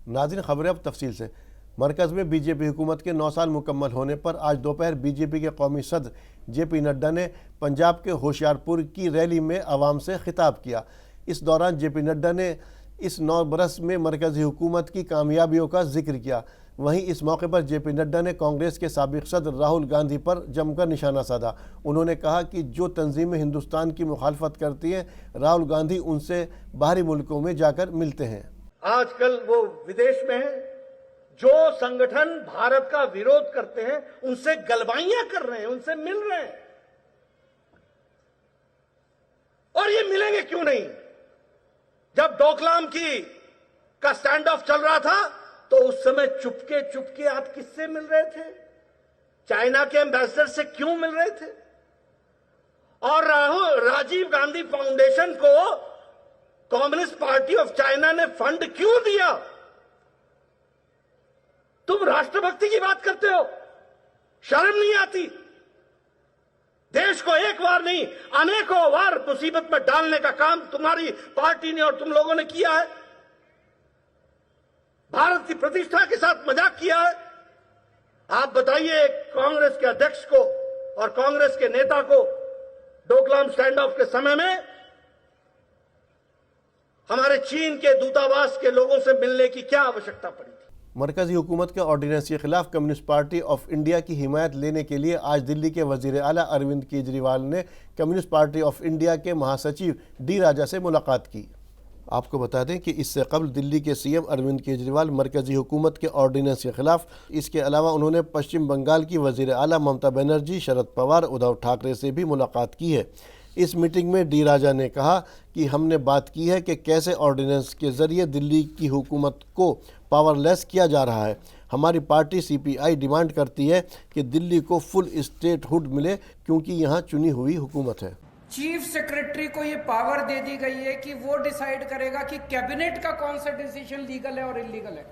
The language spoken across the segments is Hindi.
नाज़रीन, खबरें अब तफसील से। मरकज़ में बीजेपी हुकूमत के 9 साल मुकम्मल होने पर आज दोपहर बीजेपी के कौमी सदर JP नड्डा ने पंजाब के होशियारपुर की रैली में आवाम से खिताब किया। इस दौरान JP नड्डा ने इस 9 बरस में मरकज़ी हुकूमत की कामयाबियों का जिक्र किया। वहीं इस मौके पर JP नड्डा ने कांग्रेस के साबिक़ सदर राहुल गांधी पर जमकर निशाना साधा। उन्होंने कहा कि जो तंजीमें हिंदुस्तान की मुखालफत करती हैं, राहुल गांधी उनसे बाहरी मुल्कों में जाकर मिलते हैं। आजकल वो विदेश में है। जो संगठन भारत का विरोध करते हैं उनसे गलबाइयां कर रहे हैं, उनसे मिल रहे हैं। और ये मिलेंगे क्यों नहीं? जब डोकलाम का स्टैंड ऑफ चल रहा था तो उस समय चुपके चुपके आप किससे मिल रहे थे? चाइना के एम्बेसडर से क्यों मिल रहे थे? और राजीव गांधी फाउंडेशन को कम्युनिस्ट पार्टी ऑफ चाइना ने फंड क्यों दिया? तुम राष्ट्रभक्ति की बात करते हो, शर्म नहीं आती? देश को एक बार नहीं अनेकों बार मुसीबत में डालने का काम तुम्हारी पार्टी ने और तुम लोगों ने किया है। भारत की प्रतिष्ठा के साथ मजाक किया है। आप बताइए कांग्रेस के अध्यक्ष को और कांग्रेस के नेता को डोकलाम स्टैंड ऑफ के समय में हमारे चीन के दूतावास के लोगों से मिलने की क्या आवश्यकता पड़ी? मरकज़ी हुकूमत के ऑर्डिनेंस के खिलाफ कम्युनिस्ट पार्टी ऑफ इंडिया की हिमायत लेने के लिए आज दिल्ली के वज़ीर आला अरविंद केजरीवाल ने कम्युनिस्ट पार्टी ऑफ इंडिया के महासचिव डी राजा से मुलाकात की। आपको बता दें कि इससे कबल दिल्ली के CM अरविंद केजरीवाल मरकज़ी हुकूमत के ऑर्डिनेंस के खिलाफ, इसके अलावा उन्होंने पश्चिम बंगाल की वज़ीर आला ममता बनर्जी, शरद पवार, उद्धव ठाकरे से भी मुलाकात की है। इस मीटिंग में डी राजा ने कहा कि हमने बात की है कि कैसे ऑर्डिनेंस के ज़रिए दिल्ली की हुकूमत को पावरलेस किया जा रहा है। हमारी पार्टी CPI डिमांड करती है कि दिल्ली को फुल स्टेटहुड मिले क्योंकि यहाँ चुनी हुई हुकूमत है। चीफ सेक्रेटरी को ये पावर दे दी गई है कि वो डिसाइड करेगा कि कैबिनेट का कौन सा डिसीजन लीगल है और इलीगल है।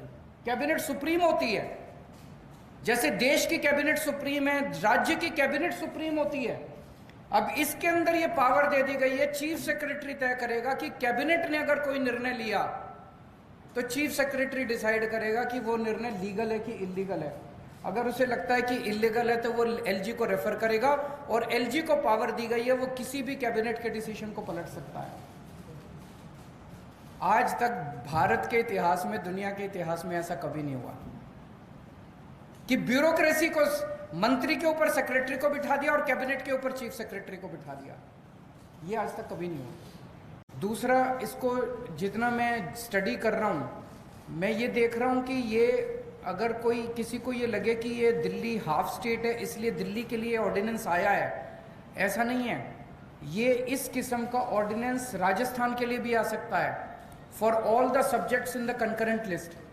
कैबिनेट सुप्रीम होती है, जैसे देश की कैबिनेट सुप्रीम है, राज्य की कैबिनेट सुप्रीम होती है। अब इसके अंदर ये पावर दे दी गई है, चीफ सेक्रेटरी तय करेगा कि कैबिनेट ने अगर कोई निर्णय लिया तो चीफ सेक्रेटरी डिसाइड करेगा कि वो निर्णय लीगल है कि इलीगल है। अगर उसे लगता है कि इलीगल है तो वो LG को रेफर करेगा और LG को पावर दी गई है, वो किसी भी कैबिनेट के डिसीजन को पलट सकता है। आज तक भारत के इतिहास में, दुनिया के इतिहास में ऐसा कभी नहीं हुआ कि ब्यूरोक्रेसी को मंत्री के ऊपर सेक्रेटरी को बिठा दिया और कैबिनेट के ऊपर चीफ सेक्रेटरी को बिठा दिया। ये आज तक कभी नहीं हुआ। दूसरा, इसको जितना मैं स्टडी कर रहा हूँ, मैं ये देख रहा हूँ कि ये अगर कोई किसी को ये लगे कि ये दिल्ली हाफ स्टेट है इसलिए दिल्ली के लिए ऑर्डिनेंस आया है, ऐसा नहीं है। ये इस किस्म का ऑर्डिनेंस राजस्थान के लिए भी आ सकता है, for all the subjects in the concurrent list.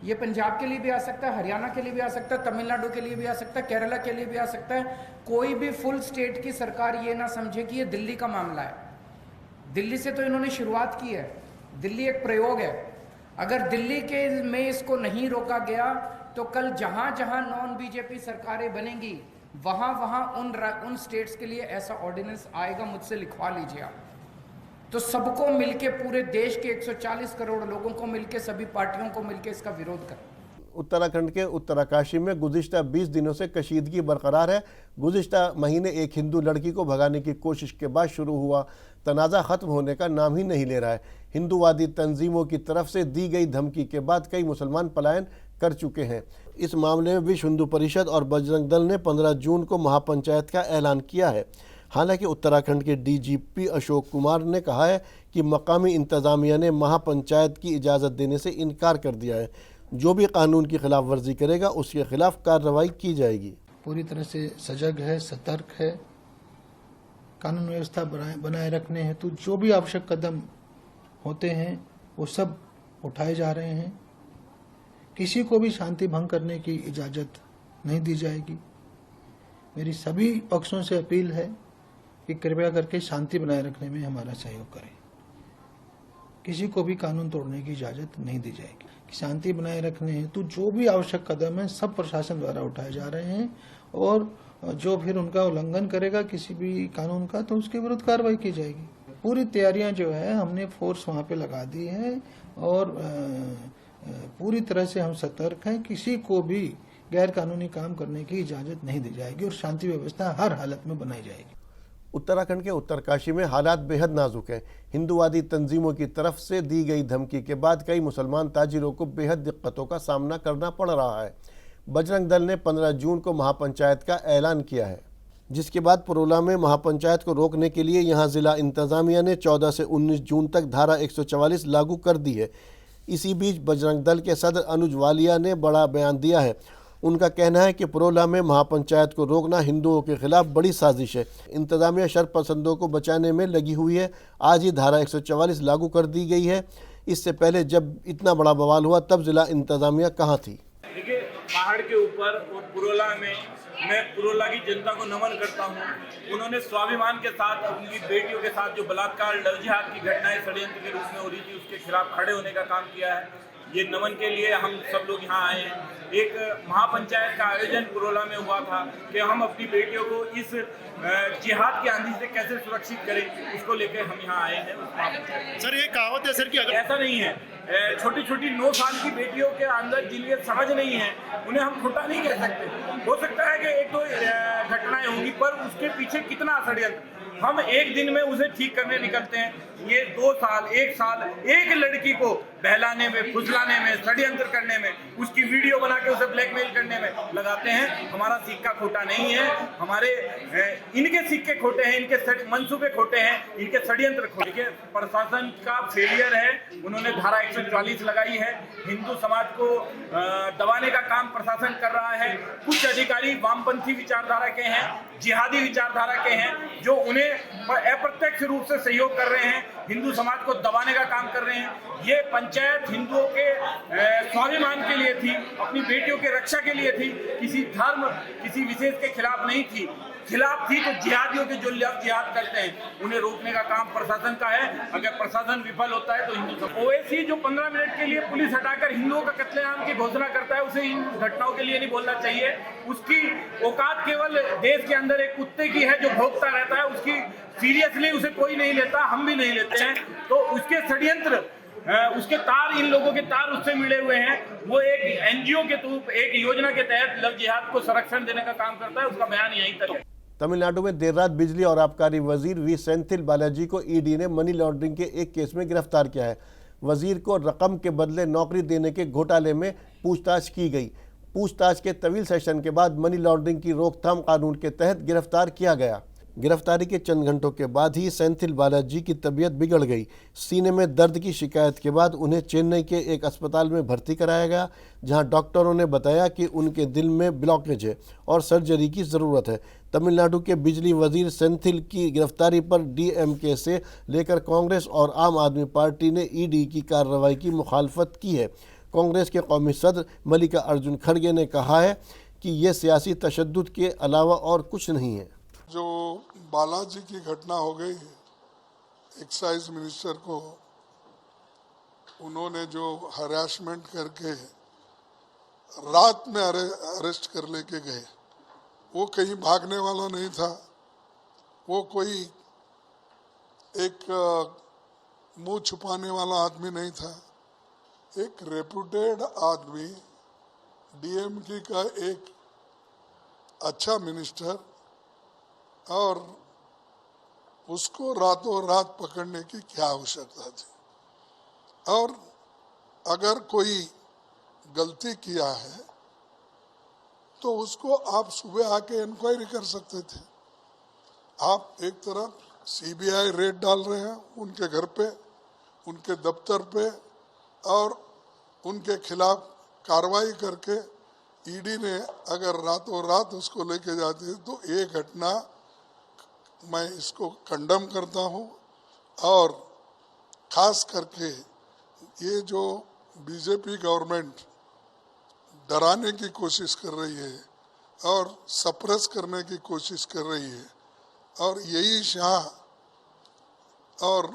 ये पंजाब के लिए भी आ सकता है, हरियाणा के लिए भी आ सकता है, तमिलनाडु के लिए भी आ सकता है, केरला के लिए भी आ सकता है। कोई भी फुल स्टेट की सरकार ये ना समझे कि ये दिल्ली का मामला है। दिल्ली से तो इन्होंने शुरुआत की है, दिल्ली एक प्रयोग है। अगर दिल्ली के में इसको नहीं रोका गया तो कल जहां जहां नॉन BJP सरकारें बनेंगी वहां वहां उन स्टेट्स के लिए ऐसा ऑर्डिनेंस आएगा। मुझसे लिखवा लीजिए आप। तो सबको मिलके, पूरे देश के 140 करोड़ लोगों को मिलके, सभी पार्टियों को मिलके इसका विरोध करें। उत्तराखंड के उत्तरकाशी में गुज़िश्ता 20 दिनों से कशीदगी बरकरार है। गुज़िश्ता महीने एक हिंदू लड़की को भगाने की कोशिश के बाद शुरू हुआ तनाज़ा ख़त्म होने का नाम ही नहीं ले रहा है। हिंदूवादी तंजीमों की तरफ से दी गई धमकी के बाद कई मुसलमान पलायन कर चुके हैं। इस मामले में विश्व हिंदू परिषद और बजरंग दल ने 15 जून को महापंचायत का ऐलान किया है। हालांकि उत्तराखंड के DGP अशोक कुमार ने कहा है कि मकामी इंतज़ामिया ने महापंचायत की इजाज़त देने से इनकार कर दिया है। जो भी कानून की खिलाफ वर्जी करेगा उसके खिलाफ कार्रवाई की जाएगी। पूरी तरह से सजग है, सतर्क है, कानून व्यवस्था बनाए रखने हेतु जो भी आवश्यक कदम होते हैं वो सब उठाए जा रहे हैं। किसी को भी शांति भंग करने की इजाज़त नहीं दी जाएगी। मेरी सभी पक्षों से अपील है कि कृपया करके शांति बनाए रखने में हमारा सहयोग करें। किसी को भी कानून तोड़ने की इजाज़त नहीं दी जाएगी। शांति बनाए रखने हेतु जो भी आवश्यक कदम है सब प्रशासन द्वारा उठाए जा रहे हैं और जो फिर उनका उल्लंघन करेगा किसी भी कानून का तो उसके विरुद्ध कार्रवाई की जाएगी। पूरी तैयारियां जो है हमने फोर्स वहां पे लगा दी है और पूरी तरह से हम सतर्क हैं। किसी को भी गैर कानूनी काम करने की इजाजत नहीं दी जाएगी और शांति व्यवस्था हर हालत में बनाई जाएगी। उत्तराखंड के उत्तरकाशी में हालात बेहद नाजुक हैं। हिंदुवादी तंजीमों की तरफ से दी गई धमकी के बाद कई मुसलमान ताजिरों को बेहद दिक्कतों का सामना करना पड़ रहा है। बजरंग दल ने 15 जून को महापंचायत का ऐलान किया है, जिसके बाद पुरोला में महापंचायत को रोकने के लिए यहां जिला इंतजामिया ने 14 से 19 जून तक धारा 144 लागू कर दी है। इसी बीच बजरंग दल के सदर अनुज वालिया ने बड़ा बयान दिया है। उनका कहना है कि पुरोला में महापंचायत को रोकना हिंदुओं के खिलाफ बड़ी साजिश है। इंतजामिया शरपसंदों को बचाने में लगी हुई है। आज ही धारा 144 लागू कर दी गई है। इससे पहले जब इतना बड़ा बवाल हुआ तब जिला इंतजामिया कहाँ थी। देखिए, पहाड़ के ऊपर और पुरोला में मैं पुरोला की जनता को नमन करता हूँ। उन्होंने स्वाभिमान के साथ उनकी बेटियों के साथ जो बलात्कार, लव जिहाद की घटनाएं षड्यंत्र के रूप में हो रही थी, उसके खिलाफ खड़े होने का काम किया है। ये नमन के लिए हम सब लोग यहाँ आए हैं। एक महापंचायत का आयोजन पुरोला में हुआ था कि हम अपनी बेटियों को इस जिहाद की आंधी से कैसे सुरक्षित करें, उसको लेकर हम यहाँ आए हैं। सर, ये कहावत है सर कि अगर ऐसा नहीं है, छोटी छोटी 9 साल की बेटियों के अंदर जिन्हें समझ नहीं है उन्हें हम खोटा नहीं कह सकते। हो सकता है कि एक दो घटनाएं होंगी, पर उसके पीछे कितना षड्यंत्र, हम एक दिन में उसे ठीक करने निकलते हैं। ये 2 साल 1 साल एक लड़की को बहलाने में, फुसलाने में, षड्यंत्र करने में, उसकी वीडियो बना के उसे ब्लैकमेल करने में लगाते हैं। हमारा सिक्का खोटा नहीं है, हमारे इनके सिक्के खोटे हैं, इनके मंसूबे खोटे हैं, इनके षड्यंत्र खोटे। देखिए, प्रशासन का फेलियर है। उन्होंने धारा 144 लगाई है। हिंदू समाज को दबाने का काम प्रशासन कर रहा है। कुछ अधिकारी वामपंथी विचारधारा के हैं, जिहादी विचारधारा के हैं, जो उन्हें अप्रत्यक्ष रूप से सहयोग कर रहे हैं, हिंदू समाज को दबाने का काम कर रहे हैं। ये पंचायत हिंदुओं के स्वाभिमान के लिए थी, अपनी बेटियों के रक्षा के लिए थी, किसी धर्म, किसी विशेष के खिलाफ नहीं थी। खिलाफ थी तो जिहादियों के जो लव जिहाद करते हैं उन्हें रोकने का काम प्रशासन का है। अगर प्रशासन विफल होता है तो हिंदू ओवैसी जो 15 मिनट के लिए पुलिस हटाकर हिंदुओं का कत्लेआम की घोषणा करता है, उसे इन घटनाओं के लिए नहीं बोलना चाहिए। उसकी औकात केवल देश के अंदर एक कुत्ते की है जो भौंकता रहता है। उसकी सीरियसली उसे कोई नहीं लेता, हम भी नहीं लेते हैं। तो उसके षड्यंत्र, उसके तार, इन लोगों के तार उससे मिले हुए हैं। वो एक एनजीओ के थ्रू, एक योजना के तहत लव जिहाद को संरक्षण देने का काम करता है। उसका बयान यहीं तक है। तमिलनाडु में देर रात बिजली और आबकारी वजीर वी सेंथिल बालाजी को ईडी ने मनी लॉन्ड्रिंग के एक केस में गिरफ्तार किया है। वजीर को रकम के बदले नौकरी देने के घोटाले में पूछताछ की गई। पूछताछ के तवील सेशन के बाद मनी लॉन्ड्रिंग की रोकथाम कानून के तहत गिरफ्तार किया गया। गिरफ्तारी के चंद घंटों के बाद ही सेंथिल बालाजी की तबीयत बिगड़ गई। सीने में दर्द की शिकायत के बाद उन्हें चेन्नई के एक अस्पताल में भर्ती कराया गया, जहां डॉक्टरों ने बताया कि उनके दिल में ब्लॉकेज है और सर्जरी की ज़रूरत है। तमिलनाडु के बिजली वजीर सेंथिल की गिरफ्तारी पर डीएमके से लेकर कांग्रेस और आम आदमी पार्टी ने ईडी की कार्रवाई की मुखालफत की है। कांग्रेस के कौमी सदर मल्लिका अर्जुन खड़गे ने कहा है कि यह सियासी तशद्दुद के अलावा और कुछ नहीं है। जो बालाजी की घटना हो गई, एक्साइज मिनिस्टर को उन्होंने जो हरासमेंट करके रात में अरेस्ट कर लेके गए, वो कहीं भागने वाला नहीं था। वो कोई एक मुंह छुपाने वाला आदमी नहीं था। एक रेप्यूटेड आदमी, डीएमके का एक अच्छा मिनिस्टर, और उसको रातों रात पकड़ने की क्या आवश्यकता थी। और अगर कोई गलती किया है तो उसको आप सुबह आके इंक्वायरी कर सकते थे। आप एक तरफ सीबीआई रेड डाल रहे हैं उनके घर पे, उनके दफ्तर पे, और उनके खिलाफ कार्रवाई करके ईडी ने अगर रातों रात उसको लेके जाती है तो ये घटना मैं इसको कंडम करता हूं। और खास करके ये जो बीजेपी गवर्नमेंट डराने की कोशिश कर रही है और सप्रेस करने की कोशिश कर रही है, और यही शाह और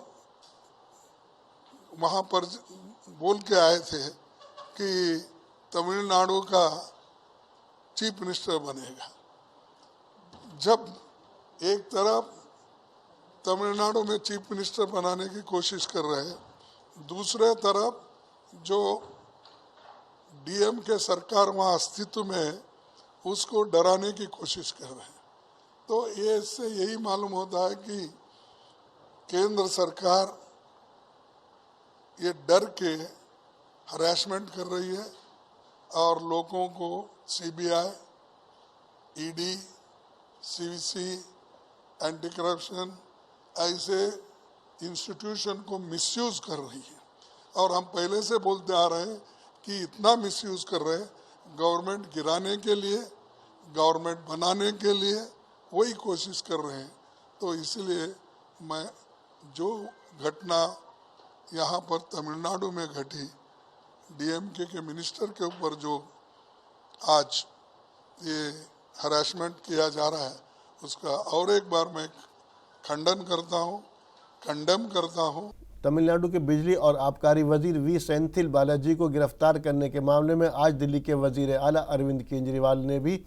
वहाँ पर बोल के आए थे कि तमिलनाडु का चीफ मिनिस्टर बनेगा। जब एक तरफ तमिलनाडु में चीफ मिनिस्टर बनाने की कोशिश कर रहे हैं, दूसरे तरफ जो डीएम के सरकार वहाँ अस्तित्व में है, उसको डराने की कोशिश कर रहे हैं। तो ये इससे यही मालूम होता है कि केंद्र सरकार ये डर के हरासमेंट कर रही है और लोगों को CBI, ED, CVC, anti corruption ऐसे इंस्टीट्यूशन को मिसयूज कर रही है। और हम पहले से बोलते आ रहे हैं कि इतना मिसयूज कर रहे हैं गवर्नमेंट गिराने के लिए, गवर्नमेंट बनाने के लिए वही कोशिश कर रहे हैं। तो इसलिए मैं जो घटना यहाँ पर तमिलनाडु में घटी, डीएमके के मिनिस्टर के ऊपर जो आज ये हरासमेंट किया जा रहा है, उसका और एक बार मैं खंडन करता हूँ, कंडेम करता हूँ। तमिलनाडु के बिजली और आबकारी वजीर वी सेंथिल बालाजी को गिरफ्तार करने के मामले में आज दिल्ली के वजीर आला अरविंद केजरीवाल ने भी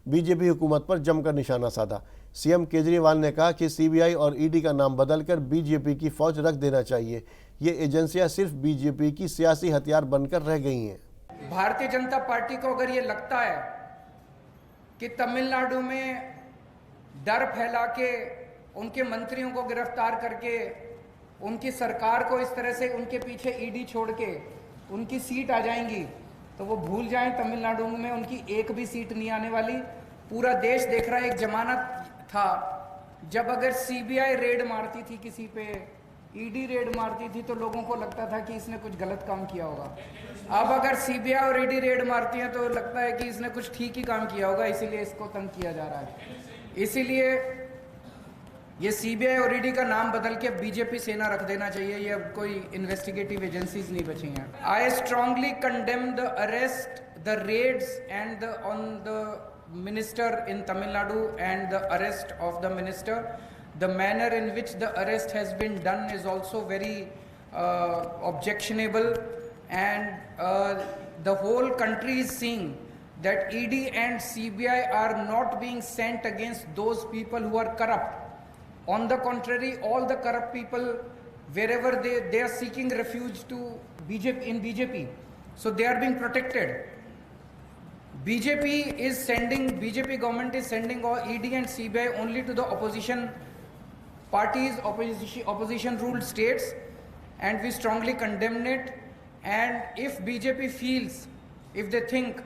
बीजेपी हुकूमत पर जमकर निशाना साधा। सीएम केजरीवाल ने कहा कि सीबीआई और ईडी का नाम बदलकर बीजेपी की फौज रख देना चाहिए। ये एजेंसियां सिर्फ बीजेपी की सियासी हथियार बनकर रह गई हैं। भारतीय जनता पार्टी को अगर ये लगता है कि तमिलनाडु में डर फैला के उनके मंत्रियों को गिरफ्तार करके उनकी सरकार को इस तरह से उनके पीछे ईडी छोड़ के उनकी सीट आ जाएंगी, तो वो भूल जाएं तमिलनाडु में उनकी एक भी सीट नहीं आने वाली। पूरा देश देख रहा है। एक जमाना था जब अगर सीबीआई रेड मारती थी किसी पे, ईडी रेड मारती थी, तो लोगों को लगता था कि इसने कुछ गलत काम किया होगा। अब अगर सीबीआई और ईडी रेड मारती है तो लगता है कि इसने कुछ ठीक ही काम किया होगा, इसीलिए इसको तंग किया जा रहा है। इसीलिए ये सीबीआई और ईडी का नाम बदल के बीजेपी सेना रख देना चाहिए। ये अब कोई इन्वेस्टिगेटिव एजेंसीज नहीं बची हैं। I strongly condemn the arrest, the Reds and on the minister in Tamil Nadu and the arrest of the minister. The manner in which the arrest has been done is also very objectionable, and the whole country is seeing that ED and CBI are not being sent against those people who are corrupt. On the contrary, all the corrupt people, wherever they are seeking refuge to BJP, so they are being protected. BJP government is sending all ED and CBI only to the opposition parties, opposition ruled states, and we strongly condemn it. And if BJP feels, if they think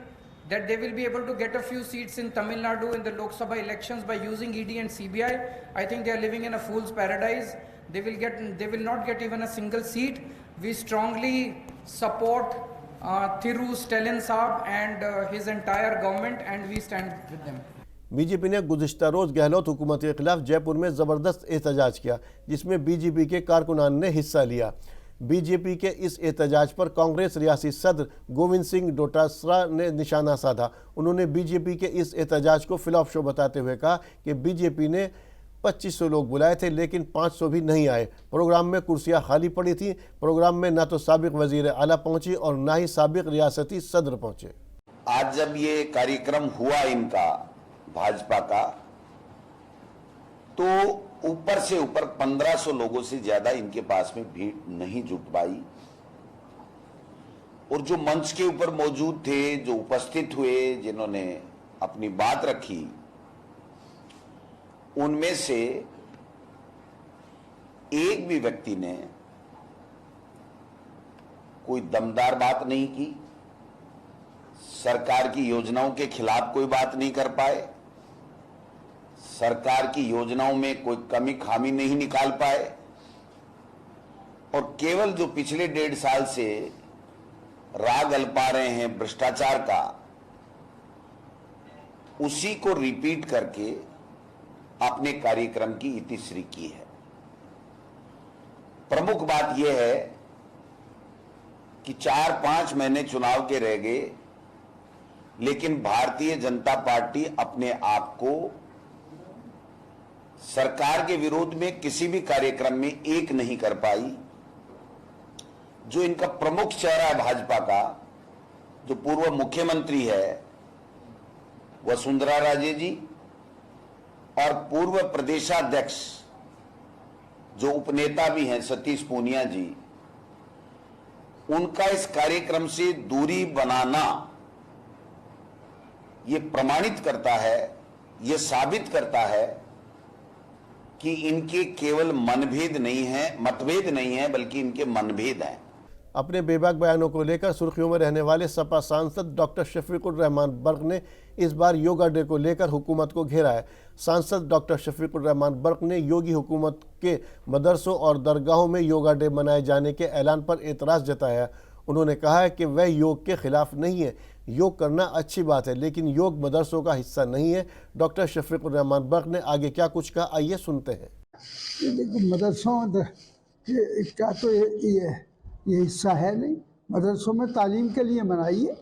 that they will be able to get a few seats in Tamil Nadu in the Lok Sabha elections by using ED and CBI, I think they are living in a fool's paradise. They will not get even a single seat. We strongly support Thiru Stalin Saab and his entire government, and we stand with them. BJP ने गुज़िश्ता रोज़ गहलोत हुकूमत के खिलाफ जयपुर में ज़बरदस्त एहतजाज किया, जिसमें बीजेपी के कारकुनान ने हिस्सा लिया। बीजेपी के इस एहतजाज पर कांग्रेस रियासी सदर गोविंद सिंह डोटासरा ने निशाना साधा। उन्होंने बीजेपी के इस एहतजाज को फ्लॉप शो बताते हुए कहा कि बीजेपी ने 2500 लोग बुलाए थे, लेकिन 500 भी नहीं आए। प्रोग्राम में कुर्सियां खाली पड़ी थी। प्रोग्राम में ना तो साबिक वजीर आला पहुंची और ना ही साबिक रियासती सदर पहुंचे। आज जब ये कार्यक्रम हुआ इनका भाजपा का, तो ऊपर से ऊपर 1500 लोगों से ज्यादा इनके पास में भीड़ नहीं जुट पाई। और जो मंच के ऊपर मौजूद थे, जो उपस्थित हुए, जिन्होंने अपनी बात रखी, उनमें से एक भी व्यक्ति ने कोई दमदार बात नहीं की, सरकार की योजनाओं के खिलाफ कोई बात नहीं कर पाए, सरकार की योजनाओं में कोई कमी खामी नहीं निकाल पाए, और केवल जो पिछले 1.5 साल से राग अल्पा रहे हैं भ्रष्टाचार का, उसी को रिपीट करके अपने कार्यक्रम की इतिश्री की है। प्रमुख बात यह है कि 4-5 महीने चुनाव के रह गए, लेकिन भारतीय जनता पार्टी अपने आप को सरकार के विरोध में किसी भी कार्यक्रम में एक नहीं कर पाई। जो इनका प्रमुख चेहरा है भाजपा का, जो पूर्व मुख्यमंत्री है वसुंधरा राजे जी, और पूर्व प्रदेशाध्यक्ष जो उपनेता भी हैं सतीश पूनिया जी, उनका इस कार्यक्रम से दूरी बनाना ये प्रमाणित करता है, ये साबित करता है कि इनके केवल मतभेद नहीं है बल्कि इनके मनभेद हैं। अपने बेबाक बयानों को लेकर सुर्खियों में रहने वाले सपा सांसद डॉक्टर शफीकुर रहमान बर्क ने इस बार योगा डे को लेकर हुकूमत को घेरा है। सांसद डॉक्टर शफीकुर रहमान बर्क ने योगी हुकूमत के मदरसों और दरगाहों में योगा डे मनाए जाने के ऐलान पर एतराज़ जताया। उन्होंने कहा है कि वह योग के खिलाफ नहीं है, योग करना अच्छी बात है, लेकिन योग मदरसों का हिस्सा नहीं है। डॉक्टर शफीकुर रहमान बर्क ने आगे क्या कुछ कहा, आइए सुनते हैं। मदरसों का तो ये हिस्सा है नहीं। मदरसों में तालीम के लिए मनाइए,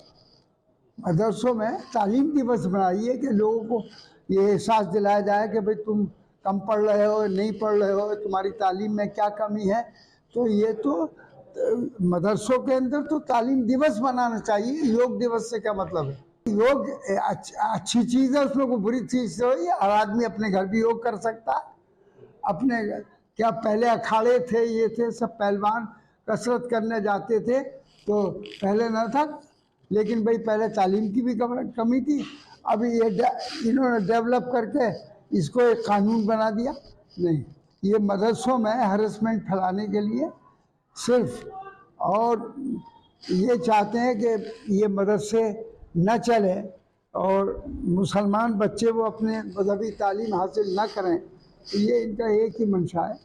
मदरसों में तालीम दिवस बनाइए कि लोगों को ये एहसास दिलाया जाए कि भाई तुम कम पढ़ रहे हो, नहीं पढ़ रहे हो, तुम्हारी तालीम में क्या कमी है। तो ये तो मदरसों के अंदर तो तालीम दिवस मनाना चाहिए। योग दिवस से क्या मतलब है? योग अच्छी चीज़ है, उसमें कोई बुरी चीज़ तो है। हर आदमी अपने घर भी योग कर सकता है। अपने क्या पहले अखाड़े थे, ये थे, सब पहलवान कसरत करने जाते थे, तो पहले न था, लेकिन भाई पहले तालीम की भी कमी थी। अभी ये इन्होंने डेवलप करके इसको एक कानून बना दिया। नहीं, ये मदरसों में हरेसमेंट फैलाने के लिए सिर्फ, और ये चाहते हैं कि ये मदरसे न चले और मुसलमान बच्चे वो अपने मजहबी तालीम हासिल न करें। तो ये इनका एक ही मंशा है।